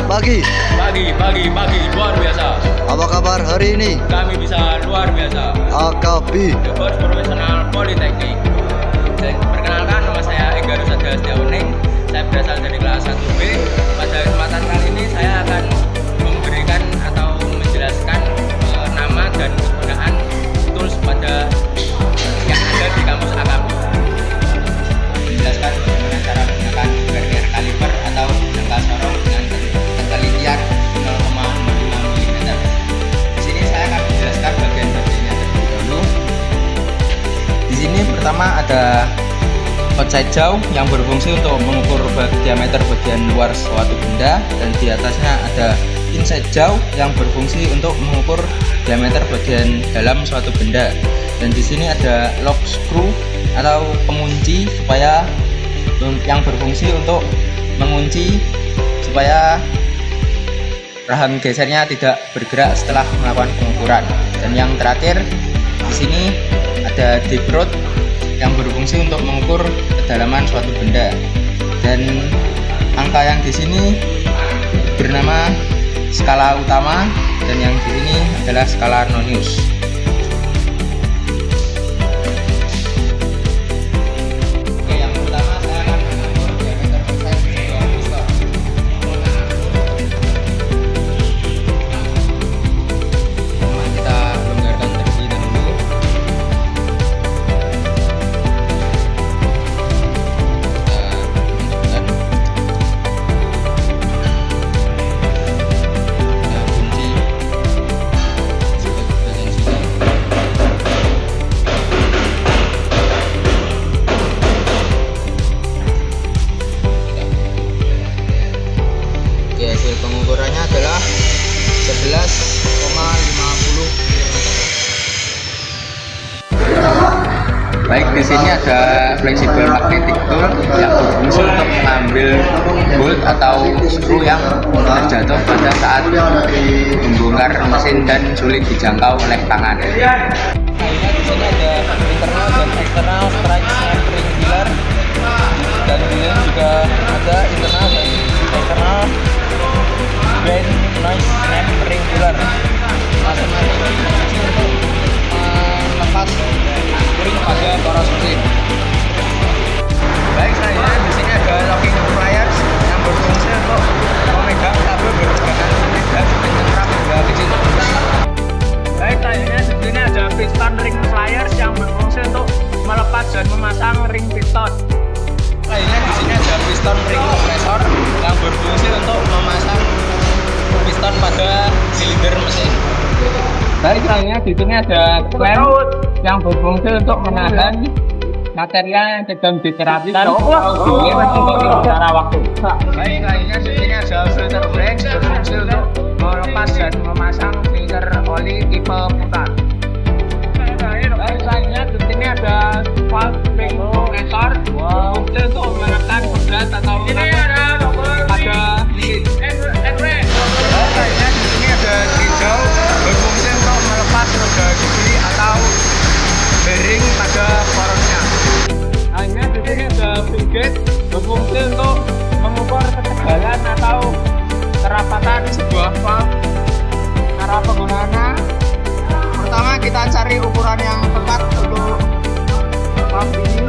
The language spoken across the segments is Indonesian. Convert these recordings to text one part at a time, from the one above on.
Pagi. Pagi, luar biasa. Apa kabar hari ini? Kami bisa luar biasa. AKB. The First Professional Politeknik. Perkenalkan, nama saya Enggarus Adha Setiauning. Saya berasal dari kelas 1B. Pada kesempatan kali ini saya akan memberikan atau menjelaskan nama dan penggunaan tools pada yang ada di kampus AKB. Menjelaskan bagaimana cara menggunakan vernier kaliper atau jangka sorong dengan ketelitian 0,5 mm. Di sini saya akan menjelaskan bagian-bagiannya terlebih dahulu. Di sini pertama ada outside jaw yang berfungsi untuk mengukur diameter bagian luar suatu benda, dan di atasnya ada inside jaw yang berfungsi untuk mengukur diameter bagian dalam suatu benda. Dan di sini ada lock screw atau pengunci yang berfungsi untuk mengunci supaya rahang gesernya tidak bergerak setelah melakukan pengukuran. Dan yang terakhir di sini ada deep rod yang berfungsi untuk mengukur kedalaman suatu benda. Dan angka yang di sini bernama skala utama, dan yang di sini adalah skala Nonius. Hasil pengukurannya adalah 11,50 mm. Baik, di sini ada flexible magnetic tool yang berfungsi untuk mengambil bolt atau screw yang terjatuh pada saat membongkar mesin dan sulit dijangkau oleh tangan. Di sini ada internal dan eksternal strike ring pillar, dan di sini juga ada internal dan eksternal band noise ring pillar. Masing-masing berfungsi untuk melepas ring pada poros mesin. Baik, selanjutnya di sini ada locking pliers yang berfungsi untuk memegang kabel berbahan sulit dan menyerap benda kecil. Baik, selanjutnya di sini ada piston ring pliers yang berfungsi untuk melepas dan memasang ring piston. Selanjutnya di sini ada piston ring kompresor yang berfungsi untuk memasang piston pada silinder mesin. Baik, selanjutnya di sini ada clamp yang berfungsi untuk menahan material yang sedang diterapkan secara waktu. Baik, selanjutnya di sini ada filter branch berfungsi untuk melepas dan memasang filter oli tipe putar. Baik, selanjutnya di sini ada valve spring compressor berfungsi untuk menekan berat atau pada mesin. Selanjutnya di sini ada hijau berfungsi untuk melepas roda gigi atau bearing pada porosnya. Selanjutnya di sini ada spring gauge berfungsi untuk mengukur ketebalan atau kerapatan sebuah valve. Cara penggunaannya, pertama kita cari ukuran yang tepat untuk valve ini.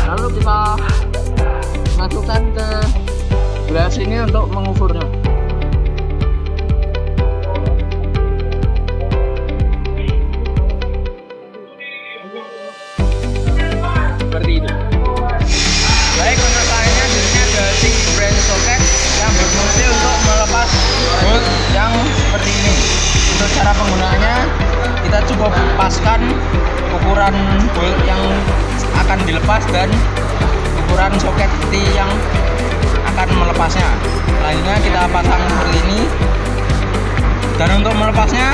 Lalu kita masukkan ke gelas ini untuk mengukurnya. Seperti ini. Baik, untuk lainnya di sini ada 6 branch socket yang berfungsi untuk melepas bolt yang seperti ini. Untuk cara penggunaannya, kita cukup paskan ukuran bolt yang akan dilepas dan ukuran soket T yang akan melepasnya. Selanjutnya kita pasang seperti ini, dan untuk melepasnya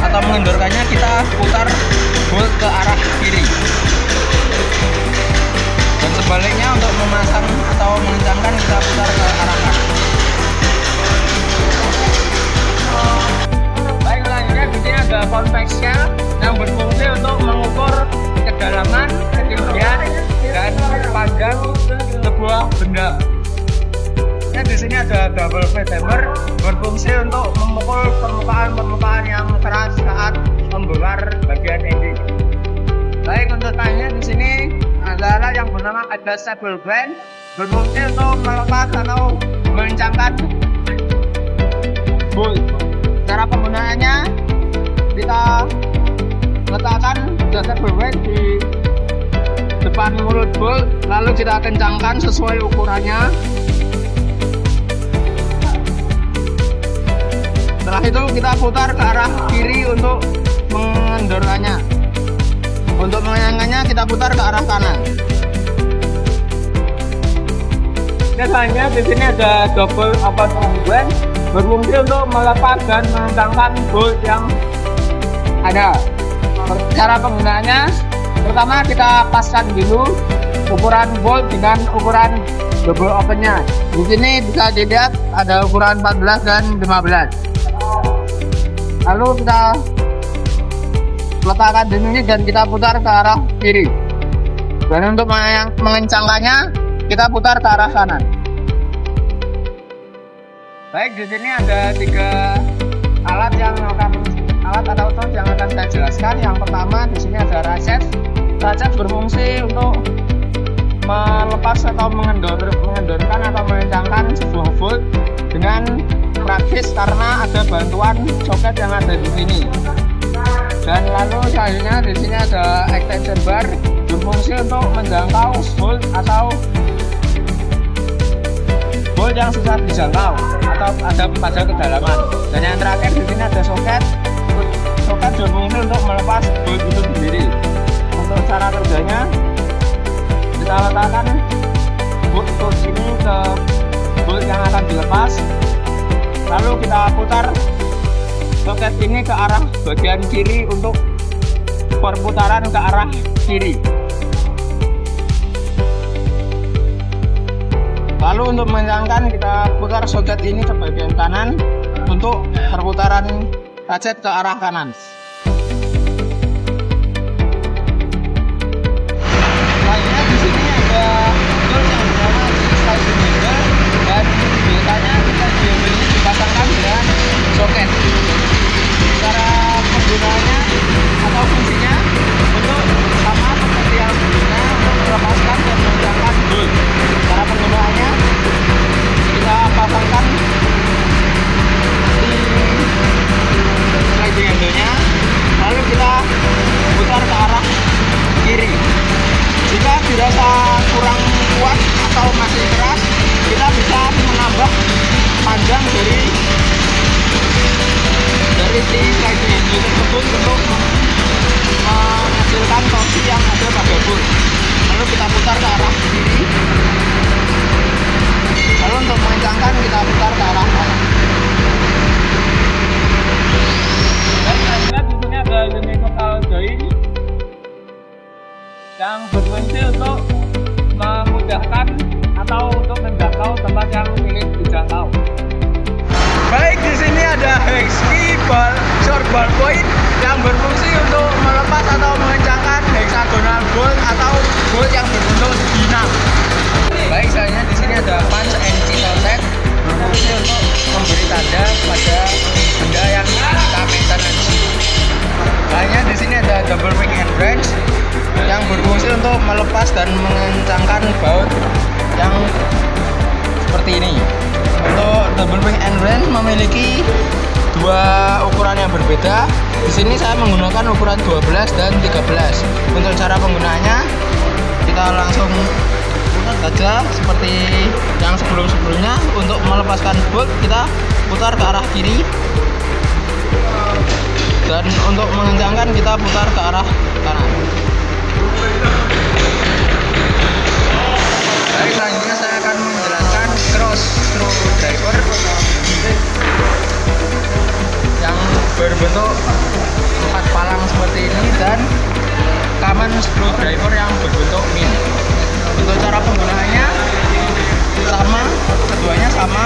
atau mengendorkannya kita putar bolt ke arah kiri, dan sebaliknya untuk memasang atau mengencangkan kita putar ke arah kanan. Baik, selanjutnya di sini ada convex shell yang berfungsi untuk mengukur kedalaman, ketinggian memandang sebuah benda. Nah, di sini ada double face hammer berfungsi untuk memukul permukaan yang keras saat membongkar bagian ini. Baik, untuk tanya di sini adalah yang bernama adjustable band berfungsi untuk melepas atau mengencangkan bolt. Cara penggunaannya, kita letakkan adjustable band di depan mulut bolt, lalu kita kencangkan sesuai ukurannya. Setelah itu kita putar ke arah kiri untuk mengendorkannya. Untuk mengencangkannya kita putar ke arah kanan. Biasanya di sini ada double open band berfungsi untuk melepas dan mengencangkan bolt yang ada. Cara penggunaannya, pertama kita paskan dulu ukuran bolt dengan ukuran double opennya. Di sini bisa dilihat ada ukuran 14 dan 15. Lalu kita letakkan di sini dan kita putar ke arah kiri. Dan untuk mengencangkannya kita putar ke arah kanan. Baik, di sini ada 3 alat atau tools yang akan saya jelaskan. Yang pertama di sini ada ratchet. Ratchet berfungsi untuk melepas atau mengendorkan atau mengencangkan sebuah bolt dengan praktis karena ada bantuan soket yang ada di sini. Dan lalu selanjutnya di sini ada extension bar berfungsi untuk menjangkau bolt atau bolt yang susah dijangkau atau ada pada kedalaman. Dan yang terakhir di sini ada soket. Soket berfungsi untuk melepas bolt itu sendiri. Untuk cara kerjanya, kita letakkan bolt ini ke bolt yang akan dilepas. Lalu kita putar soket ini ke arah bagian kiri untuk perputaran ke arah kiri. Lalu untuk mengencangkan kita putar soket ini ke bagian kanan untuk perputaran ratchet ke arah kanan. Selanjutnya di sini ada tool yang bernama sliding handle dan biasanya sliding handle ini dipasangkan dengan soket. Cara penggunaannya atau fungsinya untuk sama seperti yang sebelumnya untuk melepaskan dan mengencangkan bolt. Cara penggunaannya, kita pasangkan di sliding handle-nya, lalu kita putar ke arah kiri. Jika dirasa kurang kuat atau masih keras, kita bisa menambah panjang dari si sliding handle tersebut untuk menghasilkan torsi yang ada pada bolt. Lalu kita putar ke arah kiri. Lalu untuk mengencangkan kita putar ke arah kanan. Dan selanjutnya di sini ada universal join yang berfungsi untuk memudahkan atau untuk menjangkau tempat yang ingin dijangkau. Baik, di sini ada hexkey short ball point yang berfungsi untuk melepas atau mengencangkan hexagonal bolt atau bolt yang berbentuk segina. Baik, selanjutnya di sini ada punch and chisel set berfungsi untuk memberi tanda pada benda yang kita maintenance. Selanjutnya di sini ada double wing and branch yang berfungsi untuk melepas dan mengencangkan baut yang seperti ini. Untuk double wing and branch memiliki 2 ukuran yang berbeda. Di sini saya menggunakan ukuran 12 dan 13. Untuk cara penggunaannya, kita langsung putar saja seperti yang sebelum-sebelumnya. Untuk melepaskan bolt kita putar ke arah kiri, dan untuk mengencangkan kita putar ke arah kanan. Baik, selanjutnya saya akan menjelaskan cross screwdriver yang berbentuk 4 palang seperti ini dan common screwdriver yang berbentuk min. Untuk cara penggunaannya sama, keduanya sama,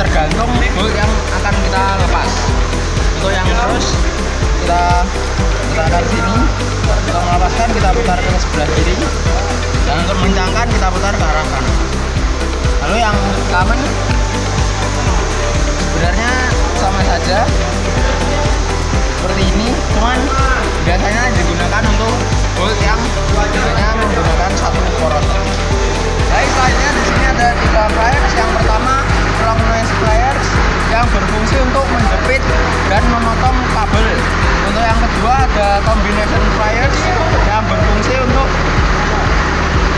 tergantung bolt yang akan kita lepas. Untuk yang cross kita Putarkan sini. Untuk melepaskan kita putar ke sebelah kiri. Dan untuk mengencangkan kita putar ke arah kanan. Lalu yang common sebenarnya sama saja seperti ini, cuman biasanya digunakan untuk bolt yang biasanya menggunakan satu poros. Baik, selanjutnya di sini ada 3 pliers. Yang pertama long noise pliers yang berfungsi untuk menjepit dan memotong kabel. Untuk yang kedua ada combination pliers yang berfungsi untuk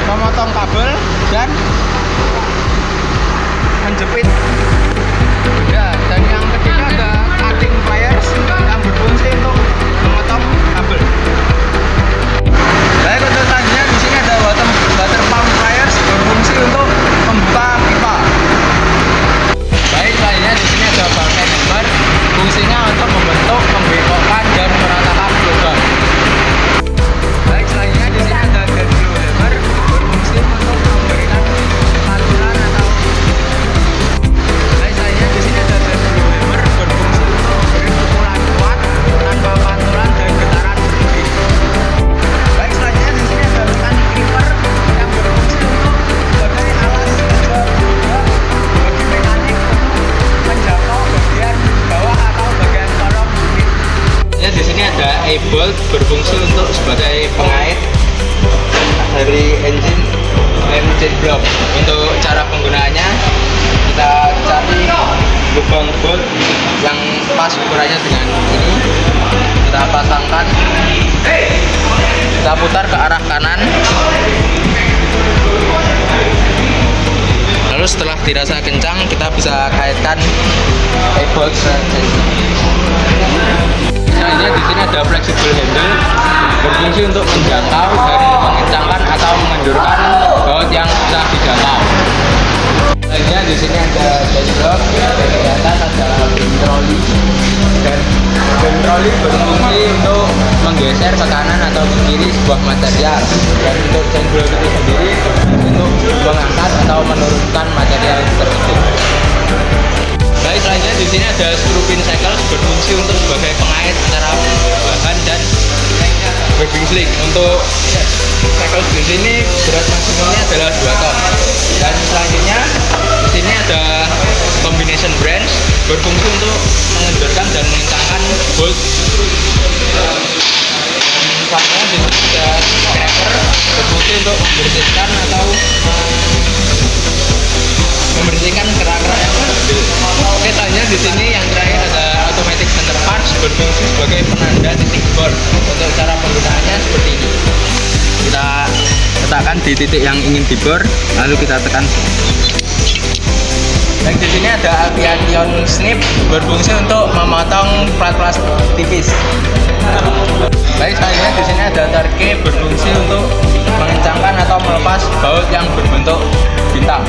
memotong kabel dan menjepit. Ya, dan yang ketiga ada cutting pliers yang berfungsi untuk memotong kabel. Baik, untuk selanjutnya di sini ada water pump pliers berfungsi untuk membuka pipa. Baik, selanjutnya di sini ada bulkhead hammer, fungsinya untuk membentuk, membengkokkan dan meratakan lubang. Baik, selanjutnya di sini ada dead blow hammer, berfungsi untuk memberikan pantulan atau. Baik, selanjutnya di sini ada dead blow hammer, berfungsi untuk memberi pukulan kuat tanpa pantulan dan getaran berlebih. Baik, selanjutnya di sini ada mechanic gripper yang berfungsi untuk sebagai alas kejar juga bagi mekanik untuk menjangkau bagian bawah atau bagian kolong unit. Ya, di sini ada A-bolt berfungsi untuk sebagai pengait dari engine block. Untuk cara penggunaannya kita cari lubang bolt yang pas ukurannya dengan ini, kita pasangkan, kita putar ke arah kanan, lalu setelah dirasa kencang kita bisa kaitkan A-bolt. Selanjutnya di sini ada flexible handle berfungsi untuk menjangkau dan mengencangkan atau mengendurkan baut yang sudah dijangkau. Selanjutnya di sini ada dashboard, di atas ada beam trolley, dan beam trolley berfungsi untuk menggeser ke kanan atau ke kiri sebuah material, dan untuk dashboard itu sendiri untuk mengangkat atau menurunkan material tersebut. Baik, selanjutnya di sini ada screw pin cycle berfungsi untuk sebagai pengait antara bahan dan webbing sling. Untuk cycle di sini berat maksimumnya adalah 2 ton. Dan selanjutnya di sini ada combination branch berfungsi untuk mengendorkan dan mengencangkan bolt. Dan selanjutnya di sini ada scraper berfungsi untuk membersihkan atau membersihkan kerak-kerak yang terambil. Oke, selanjutnya di sini yang terakhir ada automatic center punch berfungsi sebagai penanda titik bor. Untuk cara penggunaannya seperti ini. Kita letakkan di titik yang ingin dibor, lalu kita tekan. Dan di sini ada aviation snip berfungsi untuk memotong plat-plat tipis. Baik, selanjutnya di sini ada torque berfungsi untuk mengencangkan atau melepas baut yang berbentuk bintang.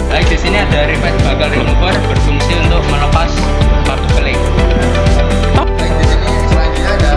Baik, di sini ada reverse buckle remover berfungsi untuk melepas partu keling. Baik, di sini selanjutnya ada